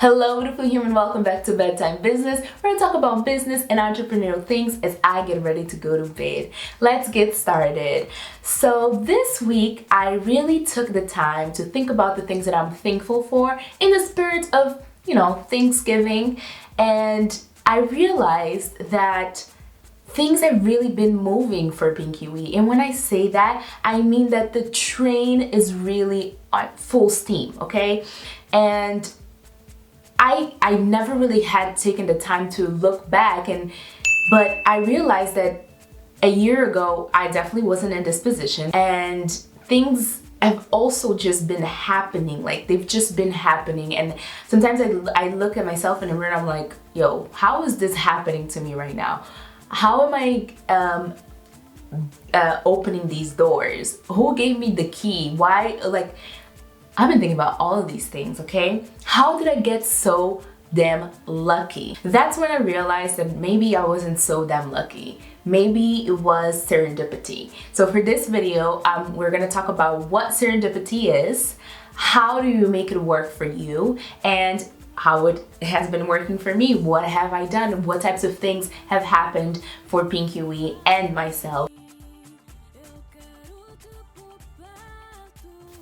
Hello beautiful human, welcome back to Bedtime Business. We're gonna talk about business and entrepreneurial things as I get ready to go to bed. Let's get started. So this week I really took the time to think about the things that I'm thankful for in the spirit of, Thanksgiving, and I realized that things have really been moving for Pinky Wee. And when I say that, I mean that the train is really at full steam, okay? And I never really had taken the time to look back, but I realized that a year ago I definitely wasn't in this position, and things have also just been happening. Like, they've just been happening, and sometimes I look at myself in the mirror and I'm like, yo, how is this happening to me right now? How am I opening these doors? Who gave me the key? Why? Like, I've been thinking about all of these things, okay? How did I get so damn lucky? That's when I realized that maybe I wasn't so damn lucky. Maybe it was serendipity. So for this video, we're gonna talk about what serendipity is, how do you make it work for you, and how it has been working for me. What have I done? What types of things have happened for Pinky Wee and myself?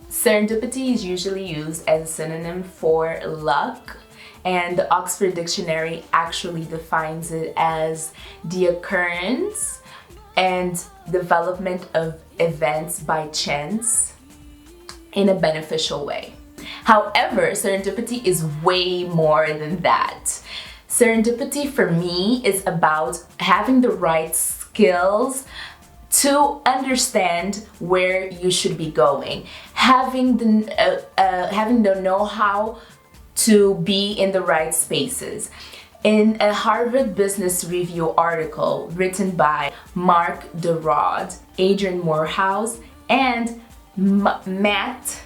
Serendipity is usually used as a synonym for luck, and the Oxford Dictionary actually defines it as the occurrence and development of events by chance in a beneficial way. However, serendipity is way more than that. Serendipity for me is about having the right skills to understand where you should be going, having the know-how to be in the right spaces. In a Harvard Business Review article written by Mark DeRod, Adrian Morehouse, and Matt,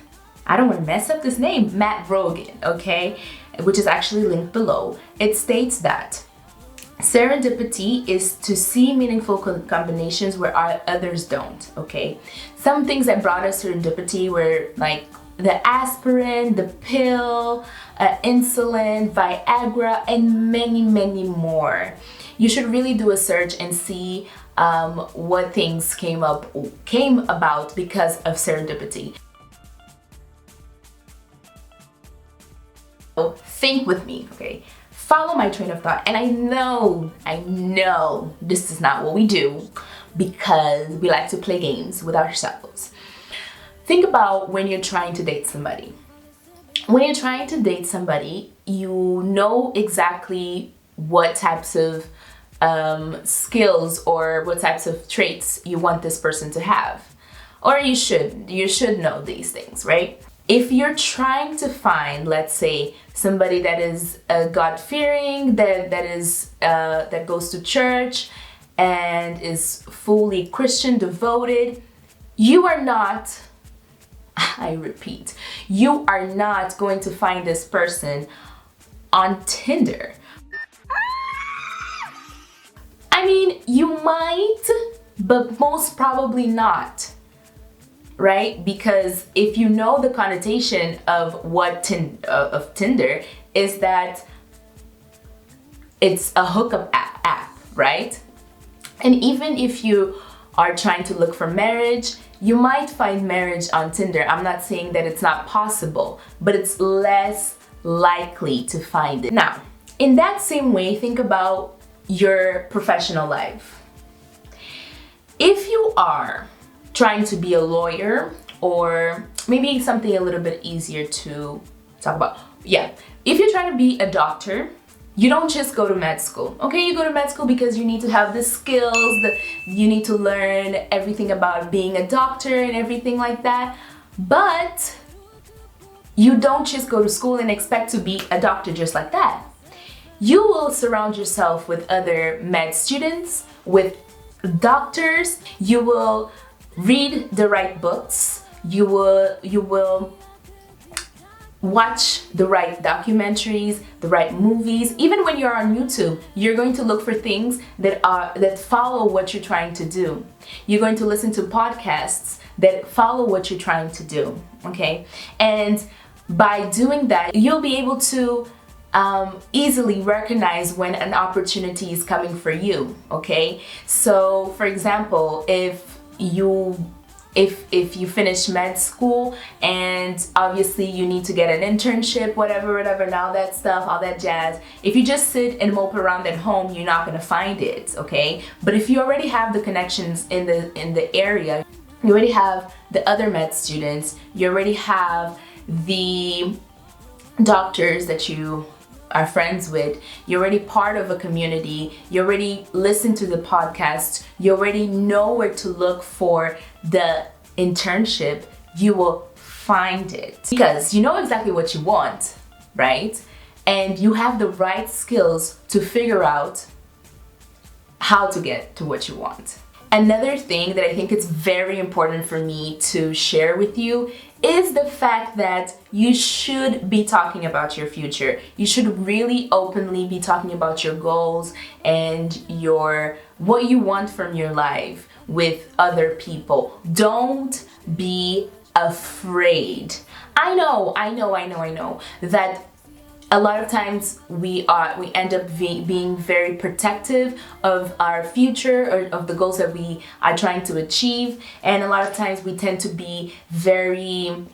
I don't want to mess up this name, Matt Rogan, okay, which is actually linked below, it states that serendipity is to see meaningful combinations where others don't, okay? Some things that brought us serendipity were like the aspirin, the pill, insulin, Viagra, and many, many more. You should really do a search and see what things came about because of serendipity. So think with me, okay? Follow my train of thought. And I know this is not what we do because we like to play games with ourselves. Think about when you're trying to date somebody. When you're trying to date somebody, you know exactly what types of skills or what types of traits you want this person to have. Or you should know these things, right? If you're trying to find, let's say, somebody that is God-fearing, that goes to church and is fully Christian, devoted, you are not, I repeat, you are not going to find this person on Tinder. I mean, you might, but most probably not. Right? Because if you know the connotation of what of Tinder is that it's a hookup app, right? And even if you are trying to look for marriage, you might find marriage on Tinder. I'm not saying that it's not possible, but it's less likely to find it. Now, in that same way, think about your professional life. If you are trying to be a lawyer, or maybe something a little bit easier to talk about. Yeah, if you're trying to be a doctor, you don't just go to med school, okay? You go to med school because you need to have the skills, you need to learn everything about being a doctor and everything like that. But you don't just go to school and expect to be a doctor just like that. You will surround yourself with other med students, with doctors. You will read the right books, you will watch the right documentaries, the right movies. Even when you're on YouTube, you're going to look for things that follow what you're trying to do. You're going to listen to podcasts that follow what you're trying to do, okay? And by doing that, you'll be able to easily recognize when an opportunity is coming for you, okay? So for example, if you finish med school and obviously you need to get an internship, whatever, and all that stuff, all that jazz, if you just sit and mope around at home, you're not gonna find it, okay? But if you already have the connections in the area, you already have the other med students, you already have the doctors that you are friends with, you're already part of a community, you already listen to the podcast, you already know where to look for the internship, you will find it. Because you know exactly what you want, right? And you have the right skills to figure out how to get to what you want. Another thing that I think is very important for me to share with you is the fact that you should be talking about your future. You should really openly be talking about your goals and what you want from your life with other people. Don't be afraid. I know that a lot of times we end up being very protective of our future or of the goals that we are trying to achieve, and a lot of times we tend to be very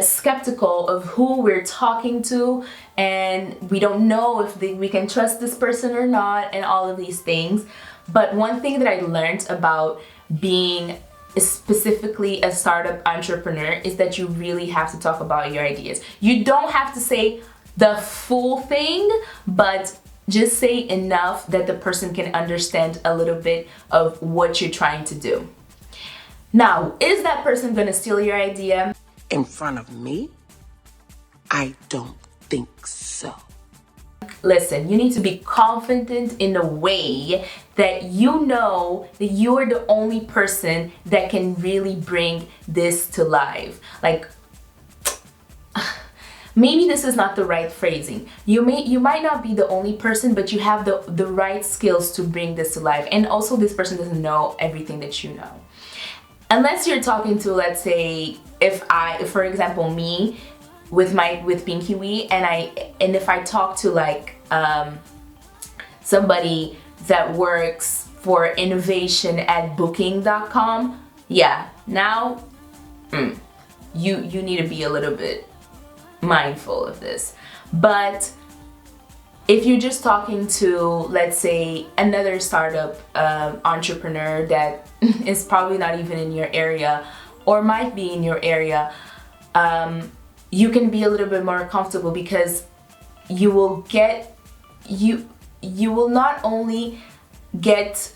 skeptical of who we're talking to, and we don't know if we can trust this person or not, and all of these things. But one thing that I learned about being specifically a startup entrepreneur is that you really have to talk about your ideas. You don't have to say the full thing, but just say enough that the person can understand a little bit of what you're trying to do. Now, is that person gonna steal your idea? In front of me? I don't think so. Listen, you need to be confident in a way that you know that you're the only person that can really bring this to life. Like, maybe this is not the right phrasing. You might not be the only person, but you have the right skills to bring this to life. And also, this person doesn't know everything that you know. Unless you're talking to, let's say, for example, me with Pinky Wee, and if I talk to like somebody that works for innovation at booking.com, yeah, now you need to be a little bit mindful of this. But if you're just talking to, let's say, another startup entrepreneur that is probably not even in your area or might be in your area, you can be a little bit more comfortable, because you will not only get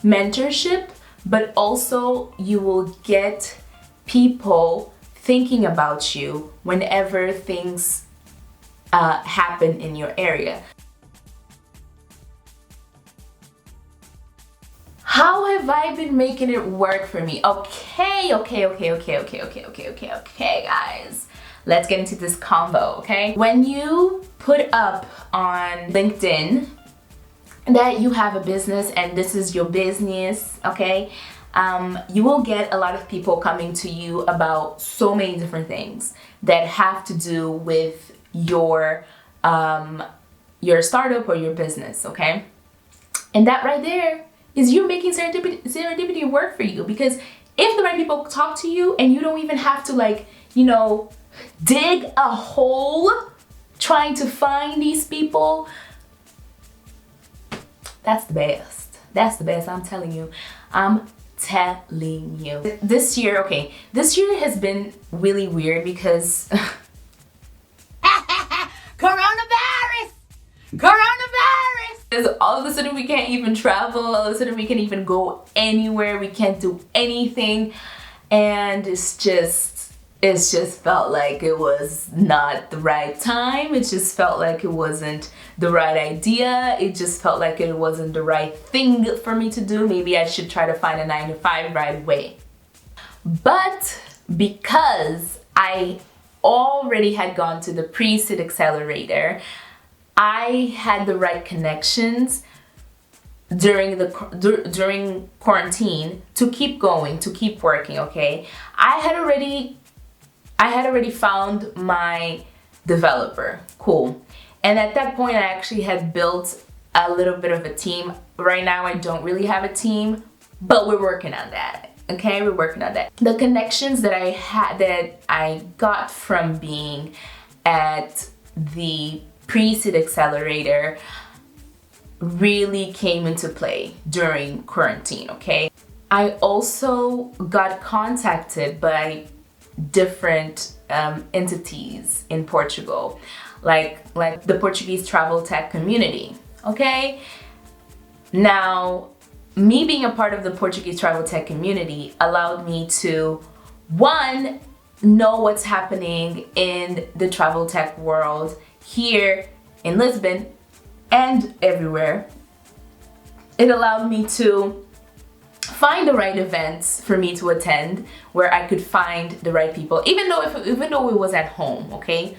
mentorship, but also you will get people thinking about you whenever things happen in your area. How have I been making it work for me? Okay, guys. Let's get into this combo, okay? When you put up on LinkedIn that you have a business and this is your business, okay? You will get a lot of people coming to you about so many different things that have to do with your startup or your business, okay? And that right there is you making serendipity work for you, because if the right people talk to you and you don't even have to, like, you know, dig a hole trying to find these people, that's the best. That's the best, I'm telling you. I'm telling you. This year has been really weird because Coronavirus! Because all of a sudden we can't even travel, all of a sudden we can't even go anywhere, we can't do anything, and it's just felt like it was not the right time. It just felt like it wasn't the right idea. It just felt like it wasn't the right thing for me to do. Maybe I should try to find a 9-to-5 right away. But because I already had gone to the pre-seed accelerator, I had the right connections during quarantine to keep going, to keep working, okay? I had already found my developer. Cool. And at that point, I actually had built a little bit of a team. Right now, I don't really have a team, but we're working on that. Okay, we're working on that. The connections that I got from being at the Pre-Seed Accelerator really came into play during quarantine, okay? I also got contacted by different entities in Portugal, like the Portuguese travel tech community, okay? Now, me being a part of the Portuguese travel tech community allowed me to, one, know what's happening in the travel tech world here in Lisbon and everywhere. It allowed me to find the right events for me to attend, where I could find the right people, even though it was at home, okay?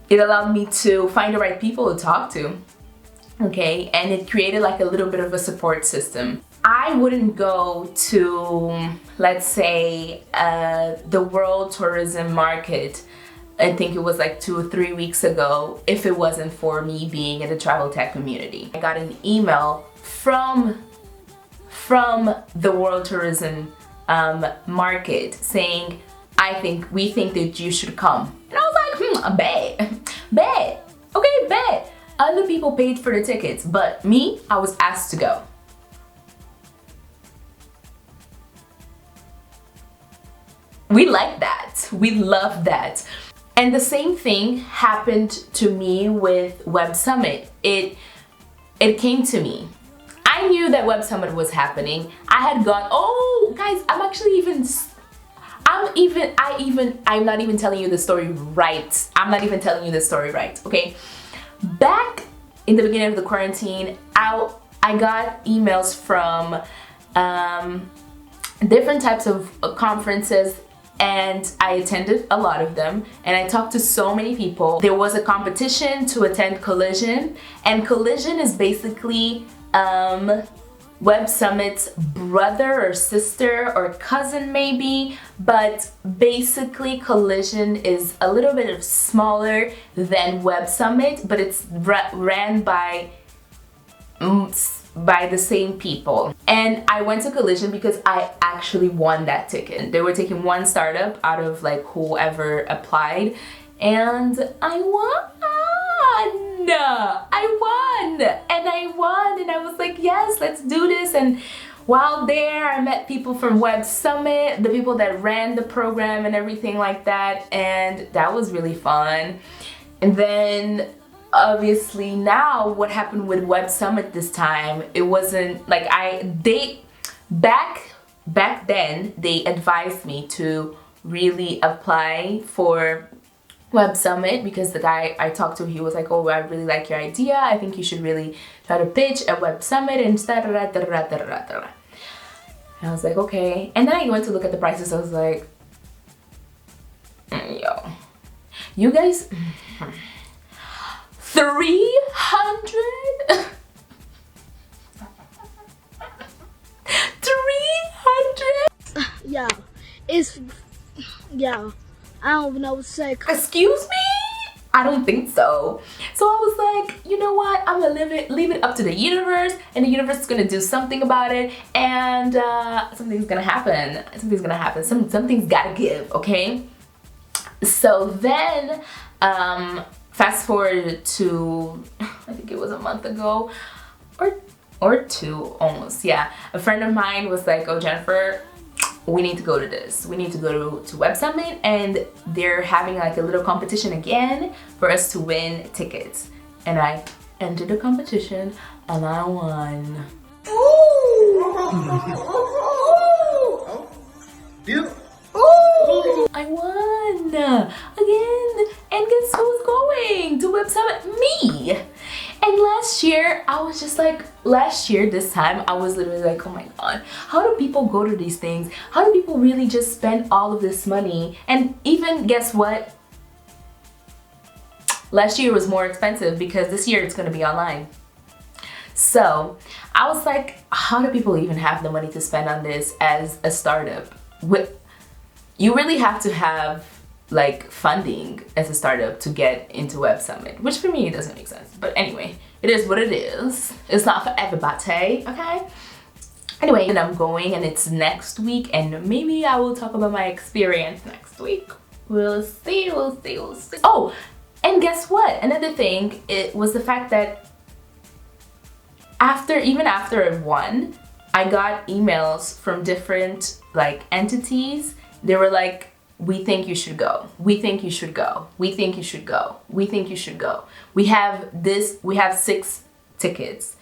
It allowed me to find the right people to talk to, okay? And it created like a little bit of a support system. I wouldn't go to, let's say, the World Tourism Market, I think it was like 2 or 3 weeks ago, if it wasn't for me being in the travel tech community. I got an email from the World Tourism Market saying, we think that you should come. And I was like, bet, okay, bet. Other people paid for the tickets, but me, I was asked to go. We like that, we love that. And the same thing happened to me with Web Summit. It came to me. I knew that Web Summit was happening. I had gone, oh guys, I'm not even telling you the story right. I'm not even telling you the story right, okay? Back in the beginning of the quarantine, I got emails from different types of conferences, and I attended a lot of them, and I talked to so many people. There was a competition to attend Collision, and Collision is basically Web Summit's brother or sister or cousin maybe, but basically Collision is a little bit smaller than Web Summit, but it's ran by the same people. And I went to Collision because I actually won that ticket. They were taking one startup out of like whoever applied, and I won. And I was like, yes, let's do this. And while there, I met people from Web Summit, the people that ran the program and everything like that, and that was really fun. And then obviously now what happened with Web Summit this time, it wasn't like back then they advised me to really apply for Web Summit, because the guy I talked to, he was like, oh, I really like your idea, I think you should really try to pitch at Web Summit and and I was like, okay. And then I went to look at the prices. I was like, yo, you guys, 300 Yeah, I don't even know what to say. Excuse me? I don't think so. So I was like, you know what? I'm gonna leave it up to the universe, and the universe is gonna do something about it, and something's gonna happen. Something's gonna happen. Something's gotta give, okay? So then, fast forward to, I think it was a month ago, or two almost, yeah. A friend of mine was like, oh, Jennifer, we need to go to this. We need to go to Web Summit, and they're having like a little competition again for us to win tickets. And I entered the competition and I won. I won again, and guess who's going to Web Summit? Me. And last year, I was just like, this time, I was literally like, oh my god, how do people go to these things? How do people really just spend all of this money? And even, guess what? Last year was more expensive because this year it's gonna be online. So I was like, how do people even have the money to spend on this as a startup? You really have to have like funding as a startup to get into Web Summit, which for me doesn't make sense. But anyway, it is what it is. It's not for everybody, okay? Anyway, and I'm going, and it's next week, and maybe I will talk about my experience next week. We'll see, we'll see, we'll see. Oh, and guess what? Another thing, it was the fact that even after I won, I got emails from different like entities. They were like, we think you should go. We think you should go. We think you should go. We think you should go. We have 6 tickets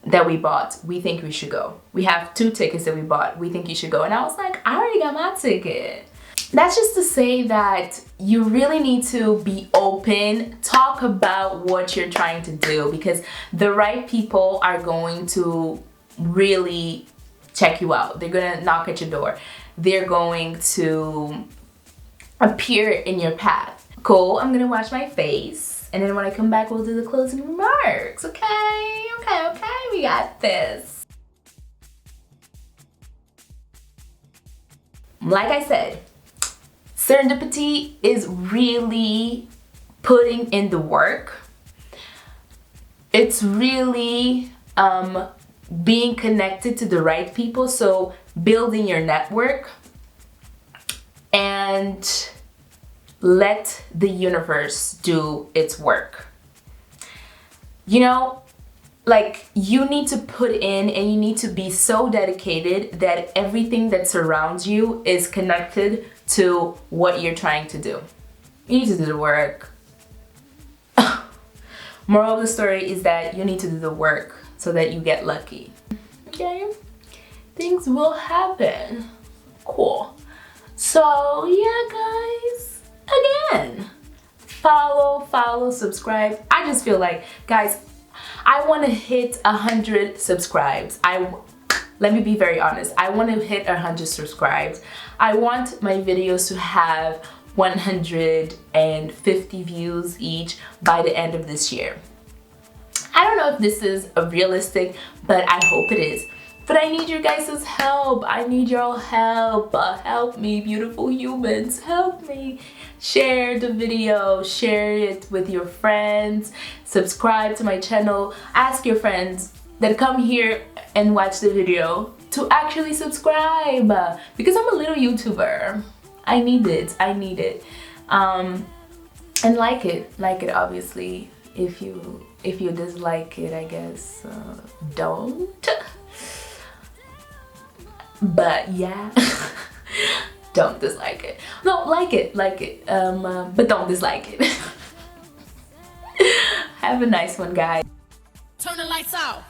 that we bought. We think we should go. We have 2 tickets that we bought. We think you should go. And I was like, I already got my ticket. That's just to say that you really need to be open, talk about what you're trying to do, because the right people are going to really check you out. They're gonna knock at your door. They're going to appear in your path. Cool, I'm gonna wash my face, and then when I come back, we'll do the closing remarks, okay? Okay, we got this. Like I said, Serendipity is really putting in the work. It's really being connected to the right people, so building your network, and let the universe do its work. You know, like, you need to put in, and you need to be so dedicated that everything that surrounds you is connected to what you're trying to do. You need to do the work. Moral of the story is that you need to do the work so that you get lucky. Okay? Things will happen. Cool. So yeah, guys, again, follow, subscribe. I just feel like, guys, I want to hit 100 subscribes. Let me be very honest. I want to hit 100 subscribes. I want my videos to have 150 views each by the end of this year. I don't know if this is realistic, but I hope it is. But I need your guys' help. I need your help. Help me, beautiful humans. Help me. Share the video. Share it with your friends. Subscribe to my channel. Ask your friends that come here and watch the video to actually subscribe, because I'm a little YouTuber. I need it. And like it obviously. If you dislike it, I guess don't. But yeah, don't dislike it. No, like it, but don't dislike it. Have a nice one, guys. Turn the lights out.